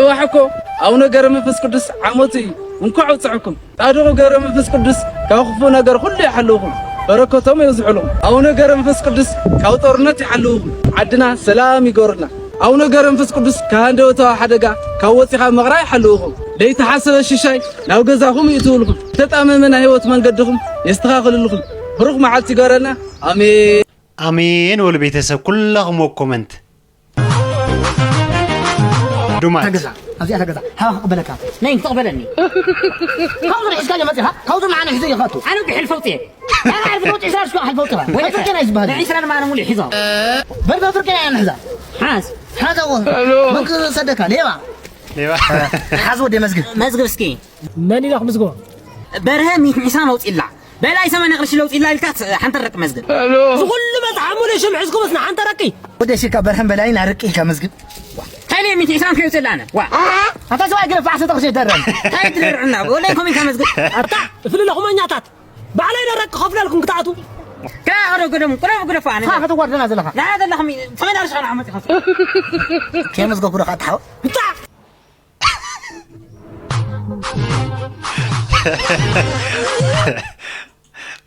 وحكو أو نجار منفس قدس عموتي ونكعو تعكم تعالوا نجار منفس قدس كأخفوا نجار كل يحلوهم بركتهم يزعلهم أو نجار منفس قدس كأوترنات يحلوهم عدنا سلام يقولنا أو نجار منفس قدس كهندو تا حدقة كوتي خا مغراي حلوهم ليت حسب الشيء لو جزاهم يتولهم تتأمن من هيوت من قدهم يستغل لهم بروح معلتي قرنا آمين آمين والبيتسب كلهم كومنت دوما تجزع أزي أتجزع ها قبلك نين تقبلني هاوزر إسكالي متها هاوزر معنا حزي خاطو أنا بدي حلفوتي أنا أعرف فوتي إسرار شو حلفوتها وين تركنا إسبها لا إسرار معنا مولي حزام برضه تركنا أنا حزام حاس هذا هو ممكن صدقها ليه حاس ودي مزق سكين ماني راح مزقو برهم عسان لوط إلا بلا يسمى نقرش لوط إلا الكات حنترك مزق كل ما تعمل شو معزكم بس حنتركي ودي شيكا برهم بلاين أركي كمزق هاي ميت عسان كيو تلعنا وا هذا سواء قرف عسى تقصي درن هاي تدرعنا ولا يكون كمزق أرتع فل لكم أنياتات بعلينا رك خفنا لكم قطعتوا كأرو قدم فاني ها هذا ورد نازل ها لا هذا اللي هم فين أرش أنا عمتي خف كم مزق كره قطعه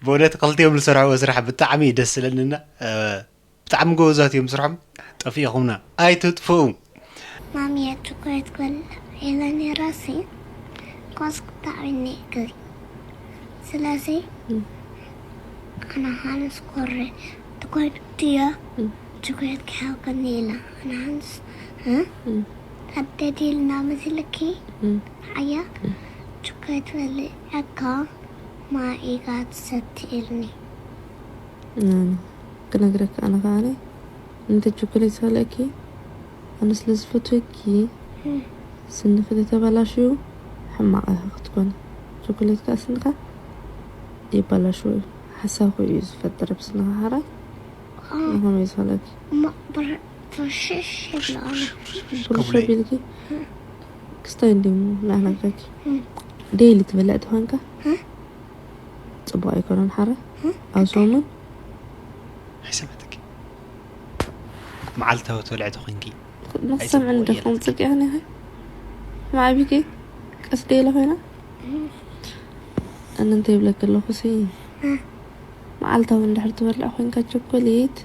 بونت قلت يوم السرعة وسرحة بتعمي دس لأننا بتعم جوزات يوم سرعة طفيهمنا أي تطفو مامي تقول تقول إلى راسي قص تعبني كذي سلاسي أنا هانس كوري تقول تيا تقول كهو كنيلة أنا هانس ها أبتدي النام زلكي حيا تقول تقول أكا ما إيجاد ستيرني كنقرك أنا غالي أنت تشوكليت هلاكي أنا سلسفتوكي سنفذ تبلاشو حماقة تكون شوكليت كاسنقة يبلاشو حساكو يزفدر بسنها هراي نهم يزهلاكي ما برشش يلا كل شو بيلكي كستين ديمو نحن كاكي ديلي تبلعت هونكا صباح يكونون حرة أو صومن حسبتك معلتها وتولعت خنكي نصم عند خمسك يعني هاي مع بيكي قصدي له هنا أنا نتيب لك الله خسي معلتها من دحرت ورلع خنكا شوكوليت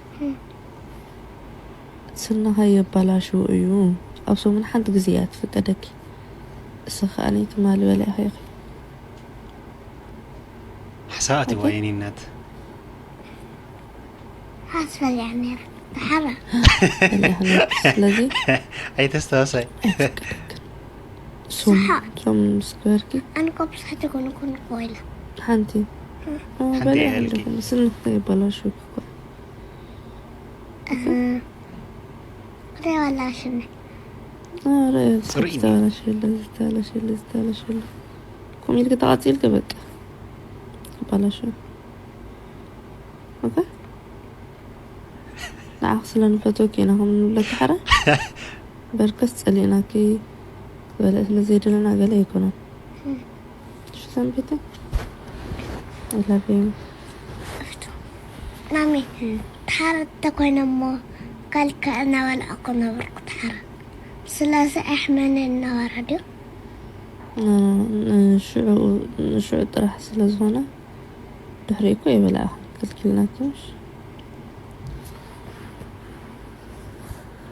سنة هاي بلاشو أيوه أو صومن حد جزيات في كدك سخاني تمالي ولا هاي حساتي ويني النت حاسة يعني بحرة لذي أي تستوسي سوم سكويركي أنا قبل هتكون قويلة حنتي حنتي هلكي سنة بلا شو ري ولا شنو ري استالا شيل كم يلقى تعطيل كبك بلا شو اوكي لا أغسل نفتوكي نهم لك حرة بركست عليناكي ولا لزيد لنا قال يكونوا شو سنبيتك ولا بيم نامي تحرة تكون أمه قال كأنا ولا أكون بركض حرة سلاسة أحمل النار هدو نشعو راح سلاسة هنا دحريكو يبلا قلت كلنا كمش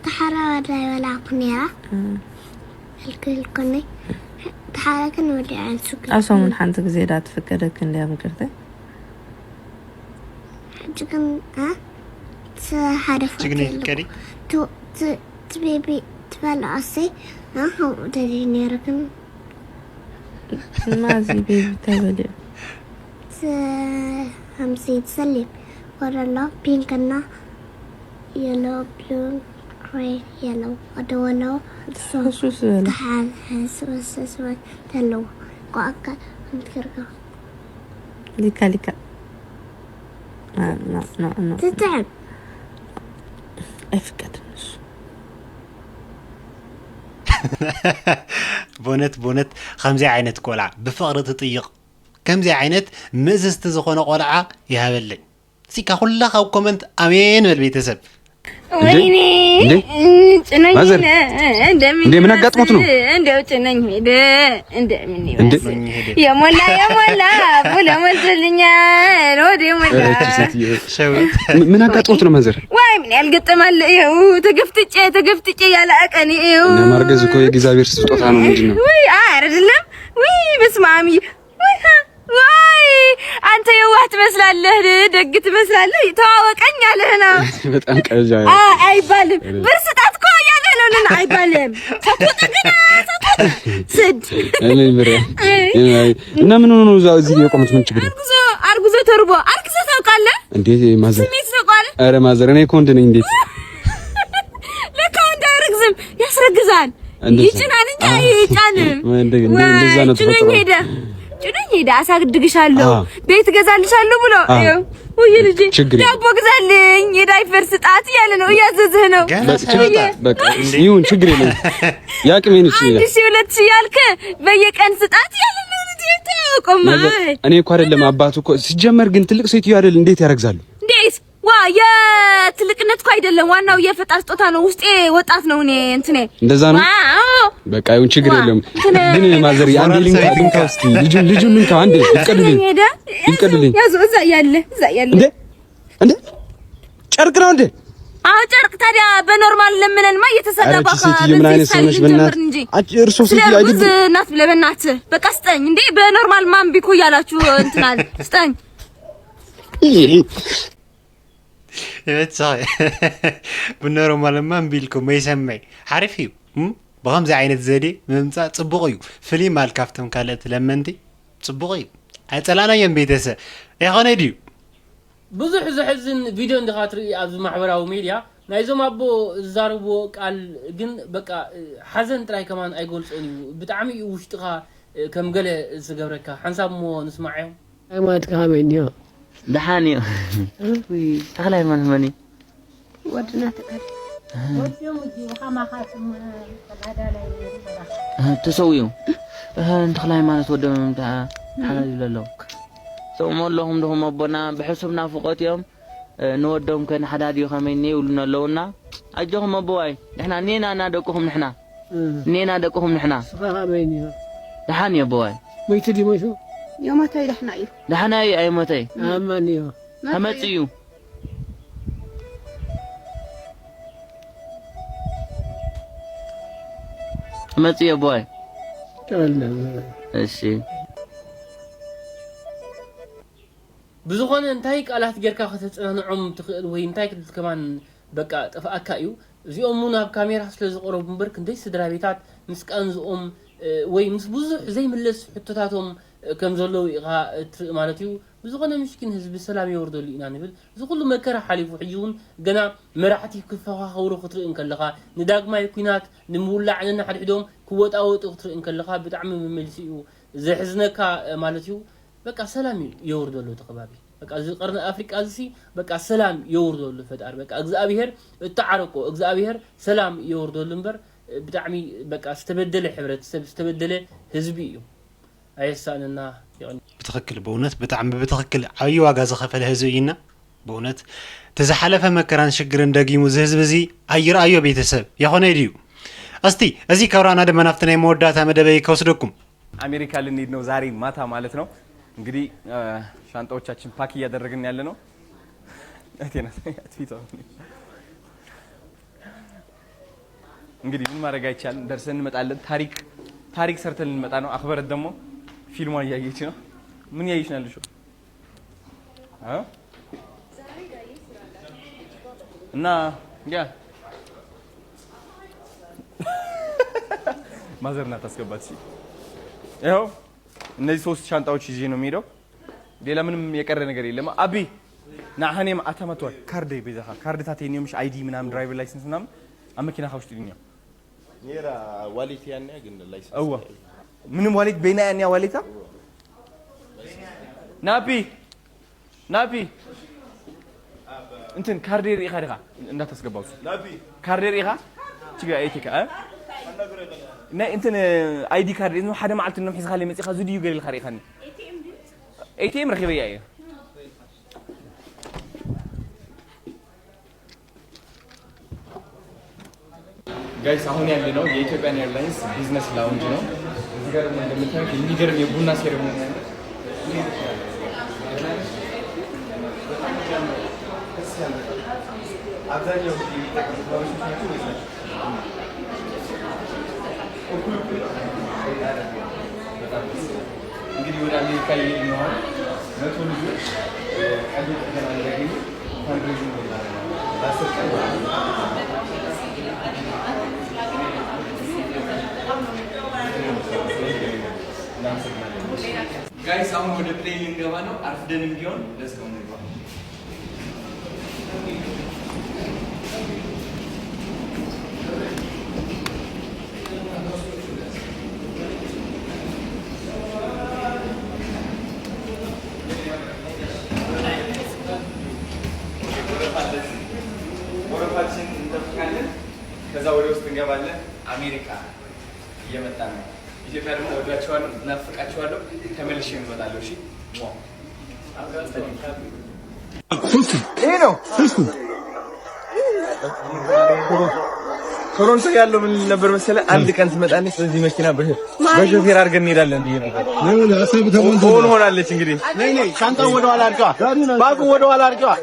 تحرة ولا قنيرة الكل قني تحرة كان ودي عن سكر أصلا من حنتك زيادات فكرت كن ليها مكرته جكن تحرف تجني كري تبيبي تبلع أصي هو تديني ركن ما زي بيبي تبلع همسي تسلم ورا الله بينكنا يلو بلو gray yellow أدوانو شو سؤال تحال سوى تلو قاكا نتكرر ليكا لا تتعب أفكرنش بونت خمسة عينت قلعة بفقرة تطيق كم زي عينت مزست زخونة قلعة يهبلي سيكا كلها أو كومنت أمين بالبيتسب ويني ጭነኝ እንደ ምን አጋጥሞት ነው እንደው ጭነኝ ሄደ እንደ ምን ይመስል የሞላ ብሎ መልስልኛል ወደ ሞላ ምን አጋጥሞት ነው ማዘር ወይ ምን ያልገጠማል ይኸው ተገፍጥጬ ያለ አቀኔ ይኸው እና ማርገዝ እኮ የእግዚአብሔር ስጦታ ነው ምንድነው ወይ አይደለም ወይ በስማሚ ወይ አንተ የዋህ ትመስላለህ ደግ ትመስላለህ ተዋወቀኝ አለህ ነው በጣም ቀጃ አይባልም ብርስጣት እኮ ያለህ ነው አይባልም ሳትወጣ ስድ እኔ ብሬ እና ምን ሆኖ ነው እዚህ የቆምት ምን ችግር አርጉዞ ተርቦ አርክሰ ታውቃለህ እንዴት ማዘር ስሜት ታውቃለህ ኧረ ማዘር እኔ እኮ እንደ ነኝ እንዴት ለካ እንዳይረግዝም ያስረግዛል ይጭናል እንጂ አይጫንም እንደዛ ነው ጭነኝ ሄደ አሳድግሻለሁ ቤት ገዛልሻለሁ ብሎ ወይ ልጅ ዳቦ ግዛልኝ የዳይፐር ስጣት ያለ ነው እያዘዝህ ነው በቃ ይሁን ችግር የለም ያቅሜን እሺ አንቺ ሁለት ያልከ በየቀን ስጣት ያለ ነው ልጅ ተቆማ እኔ እኮ አይደለም አባቱ እኮ ሲጀመር ግን ትልቅ ሴትዮ አይደል እንዴት ያረግዛሉ እንዴት ዋ የትልቅነት እኮ አይደለም ዋናው የፈጣሪ ስጦታ ነው ውስጤ ወጣት ነው እኔ እንትኔ እንደዛ ነው በቃ ይሁን ችግር የለም ግን ማዘር አንዴ ሊንካ እስቲ ልጁን ልንካ አንዴ ይቀድልኝ ያዙ እዛ ያለ እንዴ ጨርቅ ነው እንዴ አዎ ጨርቅ ታዲያ በኖርማል ለምነንማ እየተሰደባካ ምን አይነት ሰውነሽ በእናት እርሶ ሲቲ አይደል እናት ለበናት በቃ ስጠኝ እንዴ በኖርማል ማን ቢኮ ያላችሁ እንትናል ስጠኝ صحيح بالنورمال ما نبيلكم ما يسمعي عارفي بغمز عينة زادي ممتع تصبغيو فلي مال كافتم كالت لمنتي تصبغيو أتلانا يم بيتسا يا خناديو بزح زحزن فيديو عند خاطري أز محورة ميديا نايزو ما بو زاربو قال جن بقى حزن تراي كمان أيقول أني بتعمي وشتها كم قال سجبركا حنساب مو نسمعهم أي ما تكامل دحاني وي تخلاي من مني ودنا تقل تسويو انت خلاي ما تودم تاع حلال لله سوم لهم لهم ابنا بحسبنا فقط يوم نودهم كان حدادي خميني ولنا لونا اجهم ابوي احنا نينا نادقهم نحنا نينا دقهم نحنا خميني دحاني يا ابوي ميتدي مشو يومتي دحنا ايه دحنا اي متي امانيو همتيو همتي يا بوي እሺ بزخون انتاي قالات جيركا ከተጽናንዑም ትኽእል ወይ እንታይ ክልት ከማን በቃ ጥፋአካ እዩ እዚኦም ሙና ካሜራ ስለዝቆረቡ ምበርክ እንደ ስድራ ቤታት ምስቃን ዝኦም ወይ ምስ ብዙሕ ዘይምለስ ሕቶታቶም ከም ዘለው ኢኻ ማለት እዩ بزخون مشكين ህዝቢ ሰላም ይወርደሉ ኢና ንብል እዚ ኩሉ መከራ ሓሊፉ ሕጂውን ገና መራሕቲ ክፈኻኸሩ ክትርኢ እንከለኻ ንዳግማይ ኩናት ንምውላዕና ሓድሕዶም ክወጣወጡ ክትርኢ እንከለኻ ብጣዕሚ መመልሲ እዩ ዘሕዝነካ ማለት እዩ በቃ ሰላም ይወርደሉ ተኸባቢ በቃ እዚ ቀርነ አፍሪካ እዚ በቃ ሰላም ይወርደሉ ፈጣሪ በቃ እግዚአብሔር እተዓረቆ እግዚአብሔር ሰላም ይወርደሉ እንበር ብጣዕሚ በቃ ዝተበደለ ሕብረተሰብ ዝተበደለ ህዝቢ እዩ አይሳንና بتخكل بونت بتعم بتخكل أي واجا زخفل هزوينا بونت تزحلف مكران شجرن دقيمو زهز بزي أي رأيو بيتسب يا خنا يديو أستي أزي كورانا دم نفتنا مودات مدبي كوسدكم أمريكا اللي نيدنو زاري ماتا مالتنا نقدي شانتو تشاتشن باكي يدرجن يالنا أتينا تفيتو نقدي من ما رجعت شان درسن متعلم تاريخ سرتل متعنو أخبار الدمو فيلم وانا يجينا من يعيشنا لشو ها نا يا ما زرنا تسكبات شيء اهو እነዚህ ሶስት ሻንጣዎች ይዤ ነው የሚሄደው ሌላ ምንም የቀረ ነገር የለም አቢ ናሐኔም አተመቷል ካርድ ቤዛኻ ካርድ ታቴኒዮምሽ አይዲ ምናምን ድራይቨር ላይሰንስ ምናምን አመኪና ካውስጥ ይልኛ ኔራ ዋሌት ያኔ ግን ላይሰንስ አዋ ምንም ዋሌት በእና ያኔ ዋሌታ ናቢ እንትን ካርዴር ኢኻ ዲኻ እንዳታስገባው ናቢ ካርዴር ኢኻ ችጋ አይቲካ ና እንትን አይዲ ካርድ ነው ሓደ ማዓልት ነው ሒዝኻ ለመጽኻ ዝድዩ ገሊል ኻሪኻኒ ኤቲኤም ረኺበያ እየ ጋይስ አሁን ያለነው የኢትዮጵያን ኤርላይንስ ቢዝነስ ላውንጅ ነው። እዚህ ጋር እንደምታዩት የሚገርም የቡና ሴሬሞኒ አለ። አብዛኛው የሚጠቀሙት ባለሙያዎች ናቸው ይመስላል። እንግዲህ ወደ አሜሪካ እየሄድን ነው። 100 ልጆች ቀዶ ጥገና እንዲያገኙ ፈንድሬዚንግ ለ10 ቀን ጋይስ አሁን ወደ ፕሌን ልንገባ ነው። አርፍደንም ቢሆን ለስከው ነው። ወረፋችን እንጠብቃለን። ከዛ ወደ ውስጥ እንገባለን። አሜሪካ እየመጣ ነው። ኢትዮጵያ ደግሞ ወዳቸዋለሁ፣ እናፍቃቸዋለሁ። ተመልሼ እንመጣለሁ። እሺ ይሄ ነው ቶሮንቶ ያለው ምን ነበር መሰለህ? አንድ ቀን ትመጣለች በዚህ መኪና በሾፌር አድርገን እንሄዳለን ብዬ ነበር። ሆን ሆናለች። እንግዲህ ነይ ሻንጣውን ወደ ኋላ አድርገዋ፣ ባጉን ወደ ኋላ አድርገዋ።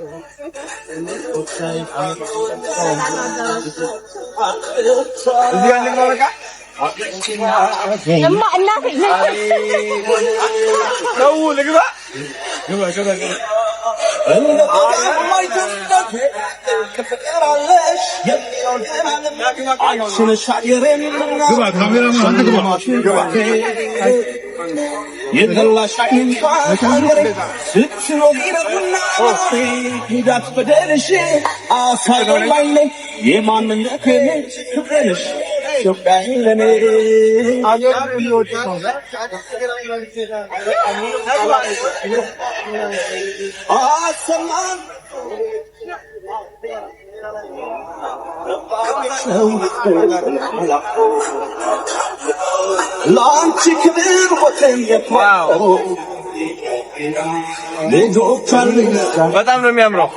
እዚህ ጋር ልግባ በቃ እማ እናቴ ነው ልግባ ግባ በጣም ነው የሚያምረው።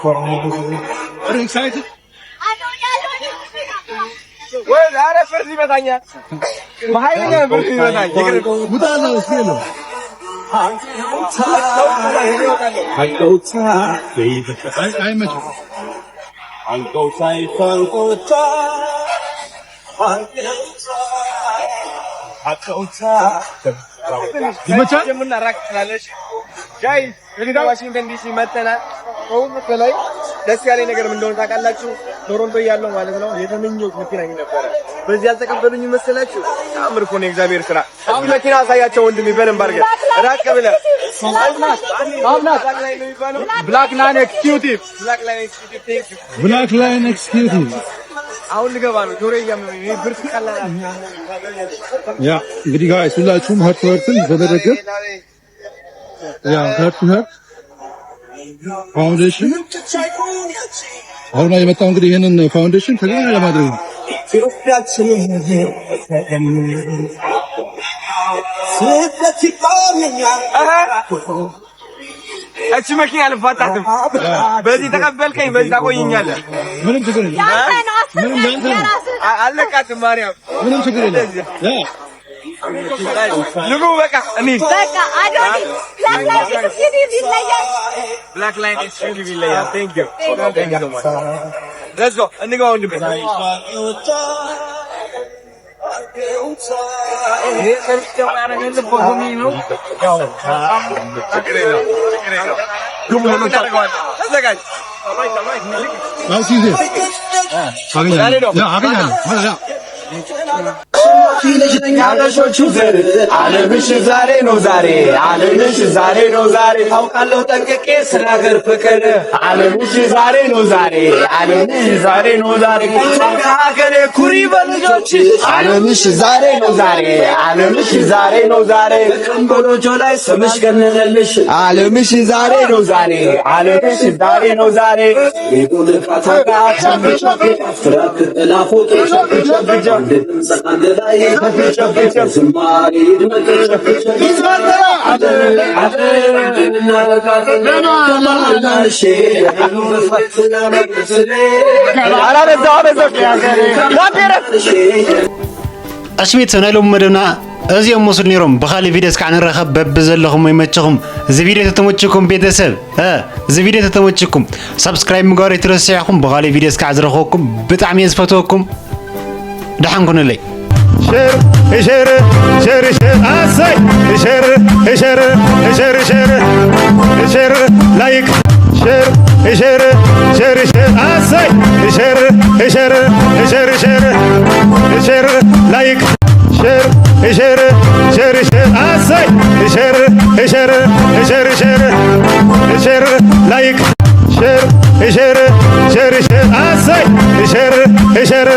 ወይ ዛሬ ፍርድ ይመታኛል። በኃይለኛ ፍርድ ይመታኛል። ጉዳና ነው ዋሽንግተን ዲሲ መተናል። በላይ ደስ ያለኝ ነገር ምን እንደሆነ ታውቃላችሁ? ቶሮንቶ እያለሁ ማለት ነው የተመኘሁት መኪና ነበረ። በዚህ ያልተቀበሉኝ መሰላችሁ? ታምር እኮ ነው የእግዚአብሔር ስራ። አሁን መኪና አሳያቸው ወንድሜ፣ በደንብ አድርገህ ራቅ ብለህ ብላክ ላይን ኤክስኪዩቲቭ አሁን ልገባ ነው። ጆሮዬ እያመመኝ ነው። ብርድ ቀላል ያ እንግዲህ ጋይስ ሁላችሁም ሀርትን በመደገፍ ያ ሀርትን ፋውንዴሽን አሁን የመጣው እንግዲህ ይሄንን ፋውንዴሽን ተገናኝ ለማድረግ ነው። እቺ መኪና አልፋታትም። በዚህ ተቀበልከኝ፣ በዚህ ታቆየኛለህ። ምንም ችግር የለም። አለቃትም ማርያም፣ ምንም ችግር የለም። ልጉ በቃ እንሂድ። በቃ አዶኒ ብላክ ላይን ኤክስኪዩቲቭ ይለያል። ቴንክ ዩ ሌትስ ጎ እንግባ ወንድሜ። ያገሾቹ ዘር ዓለምሽ ዛሬ ነው ዛሬ ዓለምሽ ዛሬ ነው ዛሬ ታውቃለሁ ጠንቅቄ ስለ ሀገር ፍቅር ዓለምሽ ዛሬ ነው ዛሬ ዓለምሽ ዛሬ ነው ዛሬ ሀገሬ ኩሪ በልጆች ዓለምሽ ዛሬ ነው ዛሬ ዓለምሽ ዛሬ ነው ዛሬ ቀንጎሎጆ ላይ ስምሽ ገነነልሽ ዓለምሽ ዛሬ ነው ዛሬ ዓለምሽ ዛሬ ነው ዛሬ ይቁልቃታጋ ቻምቻ ፍራክ ላፎቶ ቻምቻ ላይ أشميت سنة لهم مدنا أزي أموسر نيرم بخالي فيديوز كعن الرخب ببزلهم ويمتشهم زي فيديو تتموتشكم بيتسب زي فيديو تتموتشكم سبسكرايب مقاري ترسيعكم بخالي فيديوز كعزرخوكم بتعمي يزفتوكم دحنكم اللي شير شير شير شير أسي شير شير شير شير شير لايك شير شير شير شير أسي شير شير شير شير شير لايك شير شير شير شير أسي شير شير شير شير شير لايك شير شير شير شير أسي شير شير